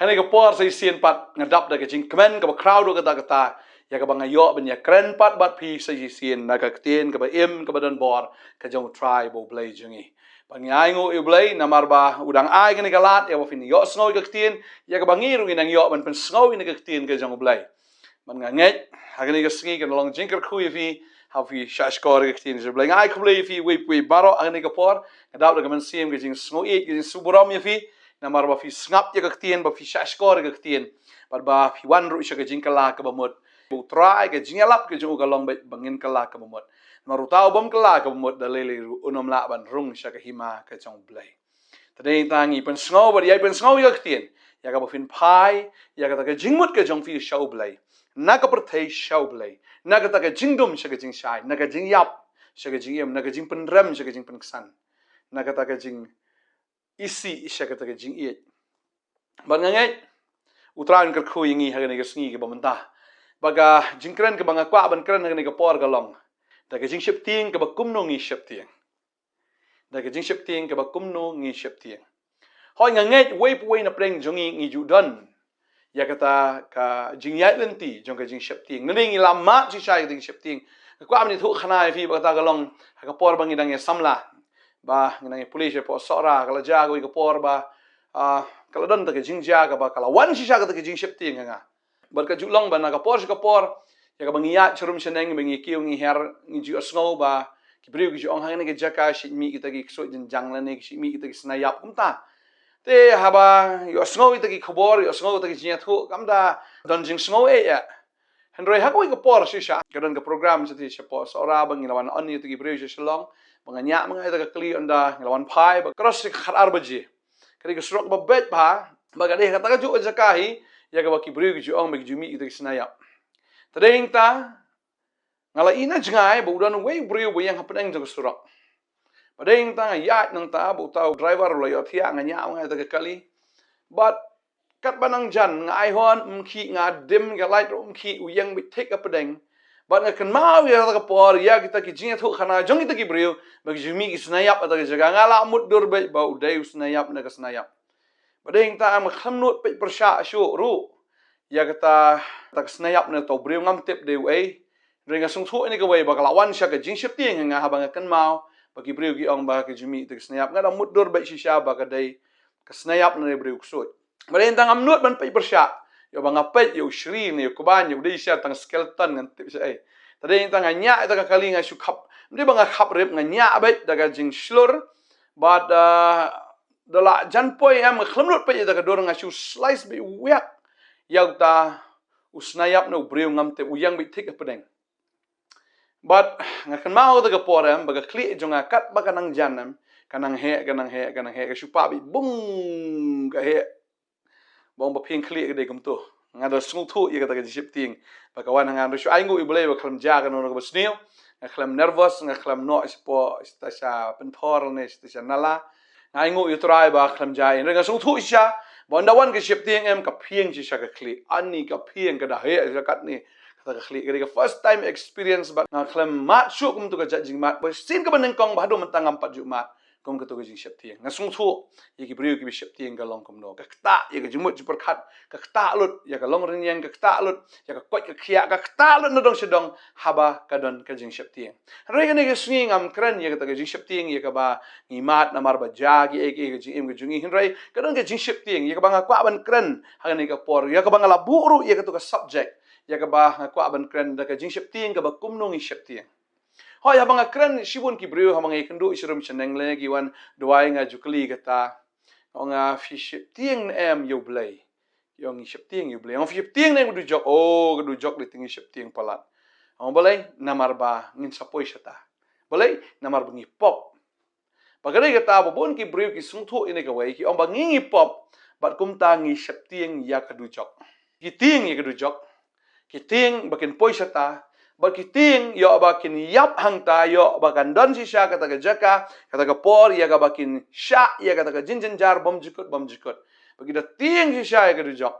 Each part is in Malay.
Hani ka por sa sien pat ngadap da ka jing kmen ka ba crowd ka ta kata ya ka ba ngayo ben ya kren pat bat pi sa sien na ka tien ka ba im ka ba dan bor ka jong try bo blay jungi bang ai ngo i blay na marba udang ai ka ni galat ya ba fin yo sngoy ka tien ya ka ba ngiru nang yo ben pen sngoy ni ka tien ka jong blay man nga nget ha ka ni ka sngi ka long jing ka khu fi how fi shashkor ka tien je blay ai ku blay fi we baro ani ka por ngadap da ka man siem ka jing sngoy ka jing suburam ya fi na marba fi snap ya katien ba fi shashkor ka katien ba fi wan ru sha ka jingkala ka ba mot bu try ka jingalap ka ju ka long bangin kala ka ba mot maru tau bom kala ka ba mot da lele ru unom la ban rung sha ka hima ka chong blai tadei tang i pen sngo ba ya pen sngo ya katien ya ka ba fin pai ya ka ta ka jingmut ka jong fi show blai na ka perthei show blai na ka ta ka jingdum sha ka jing shai na ka jing yap sha ka jing yem na ka jing pen rem sha ka jing pen ksan na ka ta ka jing isi isya kata ka jing iet ban ngangai utrain ka khu yingi hagani ka sngi ka bamanta baga jingkran ka banga kwa ban kran hagani ka por ka long da ka jing sheptieng ka ba kumno ngi sheptieng da ka jing sheptieng ka ba kumno ngi sheptieng hoi ngangai wei na preng jongi ngi judan ya kata ka jing yat lenti jong ka jing sheptieng nani ngi lama chi shai ka jing sheptieng ka kwa ni thu khana fi ba ta ka long ka por bangi dang ya samla ba nang police po sora kala jago ko por ba kala don ta ke jingja ka ba kala wan shisha ka ta ke jing sheptieng nga bar ka julong ba na ka por ya ka bangiya churum sheneng bangi kiu ngi her ngi ju asngo ba ki briu ki ong hang ne ke jaka shi mi ki ta ki so jin jang la ne ki mi ki ta ki snayap kumta te haba yo asngo ta ki khubor yo asngo ta ki jinya thu kamda don jing sngo e ya Henry hako ka por shisha ka don ka program sa ti po sora bangi lawan ani ta ki briu Shillong menganya mengai ta kli anda ngelawan pai ba cross kharar baji kali ka srok ba bet ba bagade kata ka ju zakahi ya ka baki bru ju ong meg jumi ita snaya tadeng ta ngala ina jngai ba udan we bru we yang hapeng ta srok badeng ta ya nang ta bu tau driver lo yo thia nganya mengai ta kali but kat banang jan ngai hon mki nga dim ga light ro mki uyang bi take up deng But nga mau ya ta por ya kita ki jinga thu khana jong kita ki brio bag jumi ki snayap ata ki jaga ngala mut dur be ba udai snayap na ka snayap badeng ta am khamnut pe persha shu ru ya kita ta snayap na to brio ngam tep de we ringa sung thu ni ka we ba lawan sha ka jing sheptieng nga ha ba kan mau ba ki brio ki ong ba ki jumi ta snayap ngala mut dur be shisha ba ka dai ka snayap na brio ksut badeng ta ngam nut ban pe persha yo banga pet yo shri ni yo kuban yo dei sha tang skeleton ngan tip sai tadeng tang nya ta ka kali nga shu khap ndi banga khap rep nga nya bet daga jing shlur but the la jan poi am khlamlut pe daga dor nga shu slice bi wiak yaw ta usnayap no breu ngam te uyang bi thik pedeng but nga kan mau daga poram baga kli jonga kat baga nang janam kanang he ka shu pa bi bung ka he bong ba phing kli ka de kum tu nga do sung thu ye ka ta sheptieng ba ka wan nga do shu ai ngu i ble ba khlam ja ka no ka sneo nga khlam nervous nga khlam no spo sta sha pen thor ne sta sha nala nga ngu i try ba khlam ja in nga sung thu sha bon da wan ka sheptieng em ka phieng chi sha ka kli ani ka phieng ka da he ka kat ni ka kli ka first time experience ba nga khlam mat shu kum tu ka jing mat ba sin ka ban kong ba do man tangam pat ju mat kong ka to ka jing sheptieng nga sung thu ye ki brio ki sheptieng ka long kum no ka ta ye ka jimut ju per khat ka ta lut ya ka long rin yang ka ta lut ya ka kwat ka khia ka ta lut no dong sedong haba ka don ka jing sheptieng re ka ne ka swing am kran ye ka ta ka jing sheptieng ye ka ba ngi mat na mar ba ja ki e ka jing em ka jungi hin re ka don ka jing sheptieng ye ka ba nga kwa ban kran ha ne ka por ya ka ba nga la bu ru ye ka to ka subject ya ka ba nga kwa ban kran da ka jing sheptieng ka ba kum no ngi sheptieng hoi habang akran shibun ki brio habang ikendu isrum cheneng le ki wan duai nga jukli kata nga fi sheptieng em yo blai yong sheptieng yo blai ong sheptieng ne du jok du jok li tingi sheptieng palat ong balai namar ba ngin sapoi shata balai namar bengi pop bagare kata bobon ki brio ki sungthu ine ka wai ki ong ba ngi pop bat kum ta ngi sheptieng ya ka du jok ki tieng ya ka du jok ki tieng bakin poi shata Bakiting yo bakin yap hangta yo bakan don si sha kata ka jaka kata ka por ya ka bakin sha ya kata ka jinjin jar bom jikut bagi da ting si sha ya ka dijok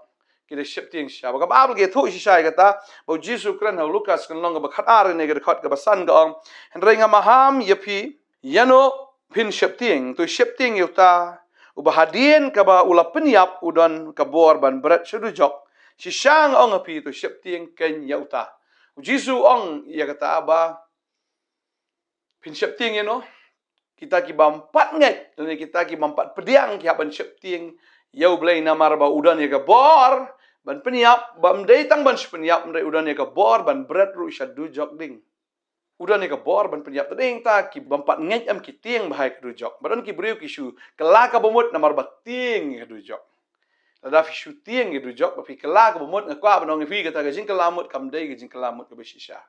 kita sheptieng sha baka babel ke thu si sha ya kata bo jisu kran ha lukas kan long ba khat ar ne ka khat ka basan ga ong hen renga maham yapi yano pin sheptieng tu sheptieng yo ta ubahadien kaba ula penyap udon kabor ban berat sedujok si sang ong api tu sheptieng ken yauta Jisu ong ia kata aba pin sheptieng kita ki bampat nget dan kita ki bampat pediang ki ban sheptieng yau blai namar ba udan ya kabor ban penyap bam datang ban penyap ndai udan ya kabor ban berat ru sedujok ding udah ni kabor ban penyap tading ta ki bampat ngej am ki tieng bahai kedujok badan ki briu ki shu kelaka bomot namar bating kedujok lada fi shu tieng kedujok ba fi kelaka bomot ngakwa banong fi kata gajing kelamut kamdai gajing kelamut ke besisha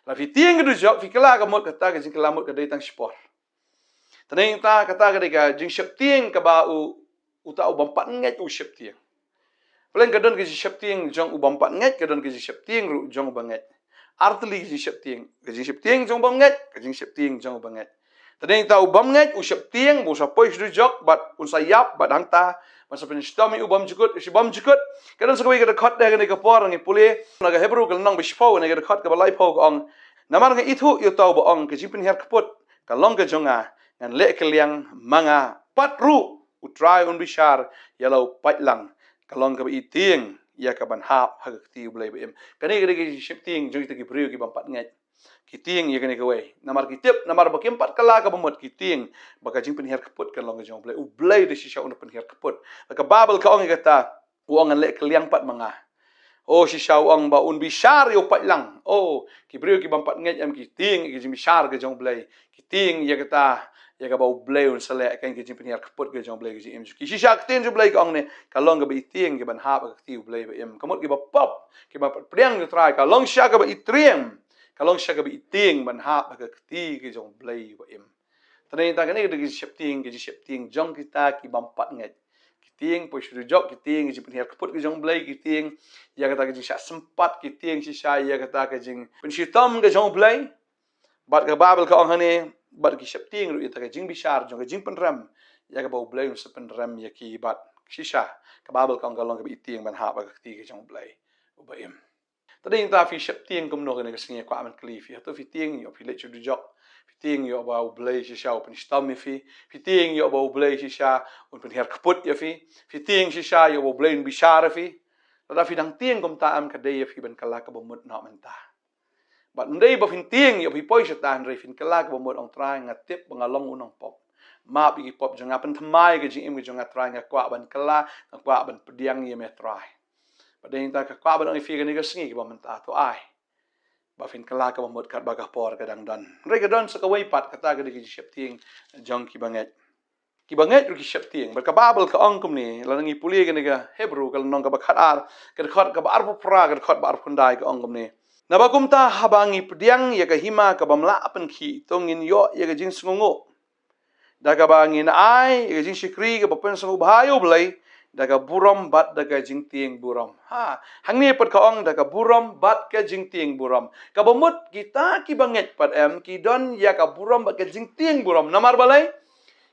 la fi tieng kedujok fi kelaka bomot kata gajing kelamut ke datang spor tading ta kata ga jingsheptieng ka ba uta bampat ngej sheptieng Paling kadon ke sheptieng jong bampat ngej kadon ke sheptieng ru jong banget Artli jingsheptieng jong banget jingsheptieng jong banget tadeng tau banget sheptieng bo sa poi jok bat unsayap bat hangta masa penstami ubam jukut si bam jukut kadang sakoi kada khat da ga por ngi pule naga hebru kal nong bispo ne ga khat ka balai po ong namar ngi itu yu tau bo ong ke jipin her kaput ka long ka jonga ngan le keliang manga patru utrai un bishar yalau patlang kalong ka itieng ia ka ban hap hagak ti blai bem kani gede sheptieng jong ki briu ki bampat ngai ki tieng ia kani ka wei namar ki tip namar ba kempat kala ka bamot ki tieng baka jing pen her kaput kan long jong blai u blai de shisha un pen her kaput ka babel ka ong kata uang le keliang pat manga shisha uang ba un bishar yo pat lang ki briu ki bampat ngai am ki tieng ki jing bishar ka jong blai ki tieng ia kata ya ka bau blai un sale kan ki jing pen her kaput ka jong blai ki em ki shisha ka tieng jo blai ka ong ne ka long ka ba tieng ki ban hap ka ti blai ba em kamot ki ba pop ki ba priang jo try ka long sha ka ba itriem ka long sha ka ba tieng ban hap ka ti ki jong blai ba em tane ta ka ne ki sheptieng jong kita ki bampat ngai ki tieng po shru jok ki tieng ki pen her kaput ki jong blai ki tieng ya ka ta ki sha sempat ki tieng shisha ya ka ta ka jing pen shitam ka jong blai bat ka babel ka ong hane bat ki sheptieng ru ita ka jing bishar jong ka jing pen ram ya ka bau blai se pen ram ya ki bat shisha ka babel ka ong ka long ka bi tieng ban ha ba ka ti ka jong blai u ba em tading ta fi sheptieng kumno ka ne ka singe kwa man klif ya to fi tieng yo fi le chu jok fi tieng yo ba u blai shisha u pen stam fi tieng yo ba u blai shisha un pen her kaput ya fi tieng shisha yo ba blai bishar fi la fi dang tieng kum ta am ka de ya fi ban kala ka bomut na man ta But ndai ba fin tieng yo poi shatan re fin kalak ba mod ong try nga tip nga long unong pop. Ma bi pop jong apen thamai ge jing im ge jong try nga kwa ban kala nga kwa ban pediang ye me try. Ba ding ta ka kwa ban ong fi ge ni ge singi ba man ta to ai. Ba fin kalak ba mod kat ba ka por ka dang dan. Re ge don sa ka wai pat kata ge sheptieng jong ki banget. Ki banget ru ki sheptieng ba ka babel ka ong kum ni la ngi puli ge ni ga hebru ka nong ka ba khat ka ba ar pra ka khat ba ar phundai ka ong kum ni. Nabakum ta habangi pediang ya ka hima ka bamla apen ki tongin yo ya ka jing sungungo da ka bangin ai ya ka jing shikri ka bapen sungu bahayo blai da ka buram bat da ka jing tieng buram hangni pat ka ong da ka buram bat ka jing tieng buram ka bamut kita ki banget pat em ki don ya ka buram bat ka jing tieng buram namar balai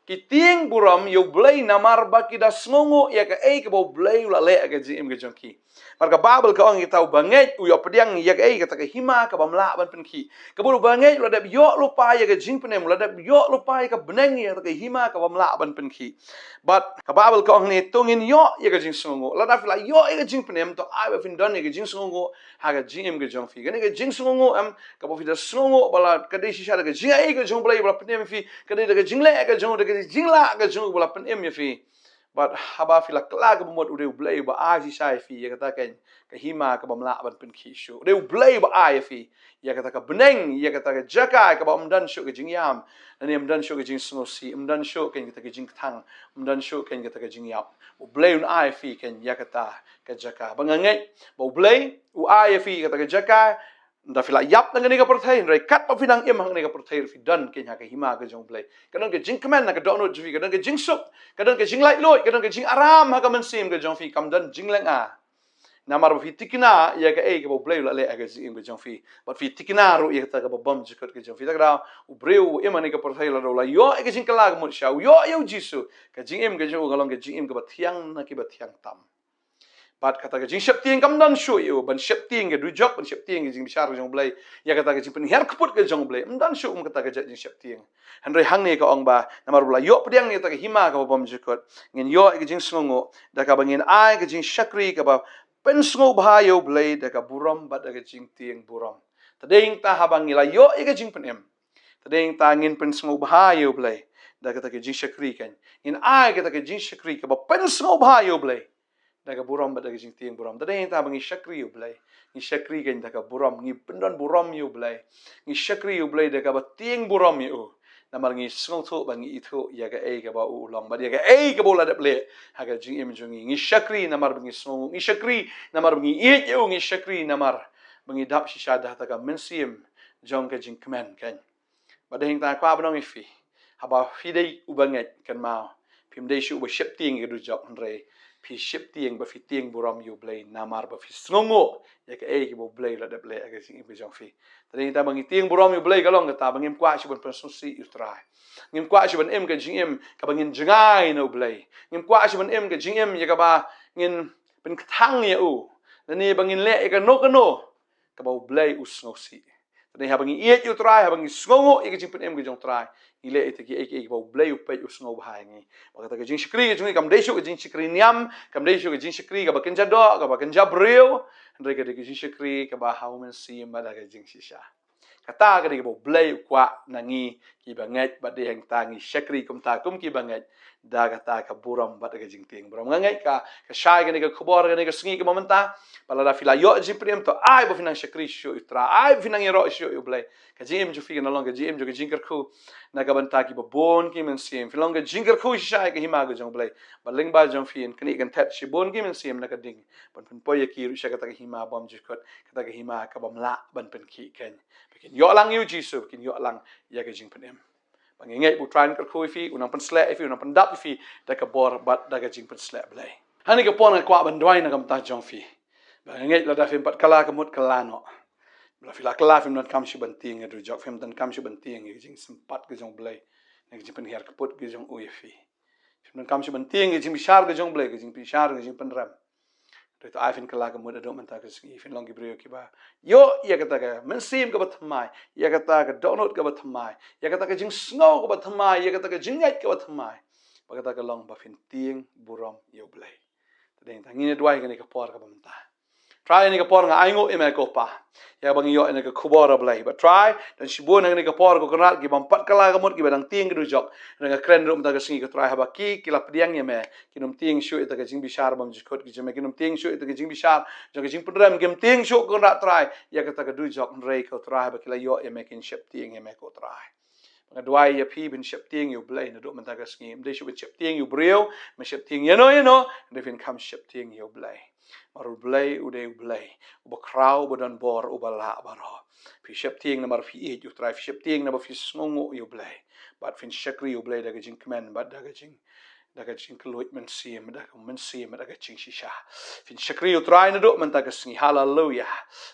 ki tieng buram yo blai namar ba ki da sungungo ya ka ka bo blai la le ka jing im ka jong ki Marka babel ka ong itau banget u yo pediang yak kata ka hima ka bamla ban penki. Ka bulu banget lo dap yo lupa ya ka jing penem lo dap yo lupa ya ka beneng ya ka hima ka bamla ban penki. But ka babel ka ong ni tungin yo ya ka jing sungu. Lo dap la yo ya ka jing penem to ai ba fin don ya ka jing sungu ha ka jing im ka jong fi. Ka ni ka jing sungu am ka bo fi da sungu bala ka de shisha ka jing ai ka jong blai bala penem fi ka de ka jing le ka jong ka jing la ka jong bala penem ya fi. But haba fila klag bumot ude blay ba aji sai fi ya kata kan ka hima ka bamla ban pen kishu ude blay ba ai fi ya kata ka beneng ya kata ka jaka ka ba umdan shu ka jingyam ani umdan shu ka jing snosi umdan shu kan kata ka jing thang umdan shu kan kata ka jingyap u blay un ai fi kan ya kata ka jaka bangangai ba blay u ai fi kata ka jaka nda fila yap nang ni ka perthai rai kat pa finang im hang ni ka perthai fi dan ke nya ka hima ka jong blai kadang ke jing kemen na ka dono jvi kadang ke jing sup kadang ke jing light loy kadang ke jing aram ha ka man sim ka jong fi kam dan jing leng namar ba fi tikina ya ka ka bo blai la le ka jing ka jong fi but fi tikina ru ya ka ba bam jikot ka jong fi tak ra u breu im ni ka perthai la ro la yo ka jing kala ka mo sha yo jisu ka jing im ka jong ka long ka jing im ka ba thiang na ki ba thiang tam Bat kata ke jing sheptieng kam dan shu yu ban sheptieng ke dujok ban sheptieng ke jing bishar ke jong blai ya kata ke jing pen her kaput ke jong blai dan shu kata ke jing sheptieng hanre hang ni ka ong ba namar bla yo pediang ni ta ke hima ka bom jikot ngin yo ke jing sngongo da ka bangin ai ke jing shakri ka ba pen sngo ba yo blai da ka buram bat da ke jing tieng buram tadeng ta habang ila yo ke jing pen em tadeng ta ngin pen sngo ba yo blai da kata ke jing shakri kan ngin ai kata ke jing shakri ka ba pen sngo ba yo blai daga buram ba daga jing tieng buram tadeng ta bangi shakri yo blai ni shakri kan daga buram ni pendon buram yo blai ni shakri yo blai daga ba tieng buram yo namar ngi sngo tho bangi itho ya ga e ga ba u long ba ya ga e ga bola de ble ha ga jing im jungi ni shakri namar bangi sngo ni shakri namar bangi e yo ni shakri namar bangi dap shisha da ta ga mensim jong ka jing kmen kan ba deng ta kwa banong ifi haba fidei ubanget kan mau pim dei shu ba sheptieng ge du jok re pi sheptieng ba fi tieng buram yu blai namar ba fi snongo ya ka e ki bo blai la de blai aga sing ibe jong fi tadeng ta bangi tieng buram yu blai kalong ta bangim kwa shi ban person si yu trai ngim kwa shi ban em ka jing em ka bangin jingai no blai ngim kwa shi ban em ka jing em ya ka ba ngin ben thang ya u ni bangin le ka no ka ba blai u sngo si tadeng ha bangi iet yu trai ha bangi snongo ya ka jing pen em ka jong trai ile ite ki ek ba blai u pe u sngo ba ngi ba ka jing shikri ke jing kam dei shu ke jing shikri nyam kam dei shu ke jing shikri ka ba kenja do ka ba kenja breu ndre ke jing shikri ka ba how men si ma da ke jing shisha kata ke bo blai kwa nangi ki ba ngai ba de hang tangi shikri kum ta kum ki ba ngai da kata ka buram ba ke jing tieng buram ngai ka shai ke ne ka khubor ke ne ka sngi ke momenta pala da fila yo jing prem to ai bo finang shikri shu utra ai finang ro shu u blai ka jim ju fi na long ka jim ju ke jing ku na ka banta ki bon ki men sim filong ka jingar khu sha ka hima ga jong blai baling ba jong fin kni kan that shi bon ki men sim na ka ding ban pen poy ki ru sha ka ta hima bom ji kot ka ta hima ka bom la ban pen ki ken kin yo lang yu ji su kin yo lang ya ka jing pen em bang ngai bu tran ka khu fi unang pen sle fi unang pen dap fi da ka bor bat da ka jing pen sle blai hani ka pon ka ban dwai na kam ta jong fi bang ngai la da fin pat kala ka mut kala no la fila kala film nan kam shi ban tieng e jok film tan kam shi ban tieng e jing sempat ke jong blai ne jing pen her kaput ke jong uefi film nan kam shi ban tieng e jing bishar ke jong blai ke jing bishar ke jing pen ram to ai fin kala ka mut do man ta ke sgi fin long gibreo ki ba yo ya kata ka men sim ka bat mai ya kata ka download ka bat mai ya kata ka jing snow ka bat mai ya kata ka jing ngai ka bat mai ba kata ka long ba fin tieng buram yo blai tadeng ta ngine dwai ke ne ka por ka ba menta try ni ka por nga aingo ime ko pa ya bang yo ni ka khubor blai but try dan shibon ni ka por ko kanal ki bam pat kala ka mot ki badang ting du jok nga kren rum ta ka singi ka try haba ki la pdiang ye me kinum ting shu ita ka jing bishar bam jikot ki jeme kinum ting shu ita ka jing bishar jo ka jing pdram kim ting shu ko na try ya ka ta ka du jok rei ko try haba ki la yo ye me kin sheptieng ye me ko try nga dwai ya pi bin sheptieng yu blai na do man ta ka singi de shu sheptieng yu breu me sheptieng ye no de fin kam sheptieng yu blai maru blai ude blai uba krau bodan bor uba la baro fi sheptieng na mar fi e ju trai fi sheptieng na ba fi sngongo yu blai bat fin shakri yu blai daga jing kmen bat daga jing kloit men sim daga jing shisha fin shakri yu trai na do man daga singi hallelujah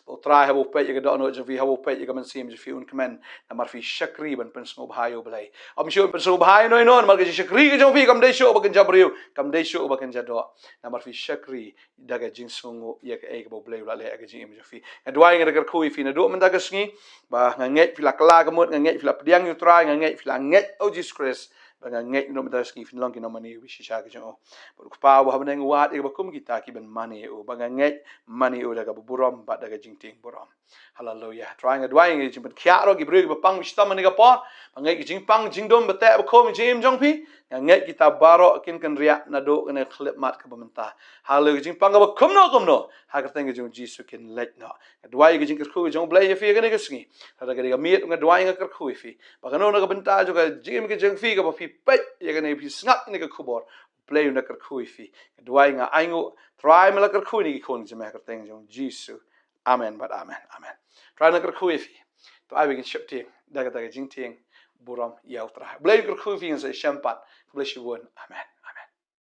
bo trai ha bo pe ye ga no ju fi ha bo pe ye ga men sim ju fi un kmen na mar fi shakri ban pen sngo ba yu blai am shu pen sngo ba no mar ga shakri ga ju fi kam de shu ba kan jabriu kam de shu ba kan jado na mar fi shakri daga jing songo ya ka e bo blai la le ga jing im ju fi adwai nga ga khu fi na do man daga sngi ba nga ngai fi la kala ga mot nga ngai fi la pdiang yu trai nga ngai fi la ngai o jesus christ ba nga ngai no man daga sngi fi long ki no mani wi shi sha ga jo bo ku pa bo ha ben wat e ba kum ki ta ki ben mani o ba nga ngai mani o daga buram ba daga jing ting buram hallelujah trying adwai nga jing kya ro gi bru ba pang sta man ga pa ngai ki jing pang jing dom ba ta ba khom jing jong pi nga ngai ki ta baro kin kan ria na do ne khlip mat ka ba menta hallelujah jing pang ba kumno ha ka teng jong jesus kin let no adwai ga jing khu jong blai ye fi ga ne ga sngi ha ga miet nga adwai nga ka khu fi ba ga no na ga benta jo ga jing ki jing fi ga ba fi pe ye ga ne fi snap ne ga khubor play na ka khu fi adwai nga aingo try ma la ka khu ni ki khon jema ka teng jong jesus amen but amen try na ka khu fi to ai ga sheptieng daga jing tieng buram yautra blai ka khu fi sa shampat bless you one amen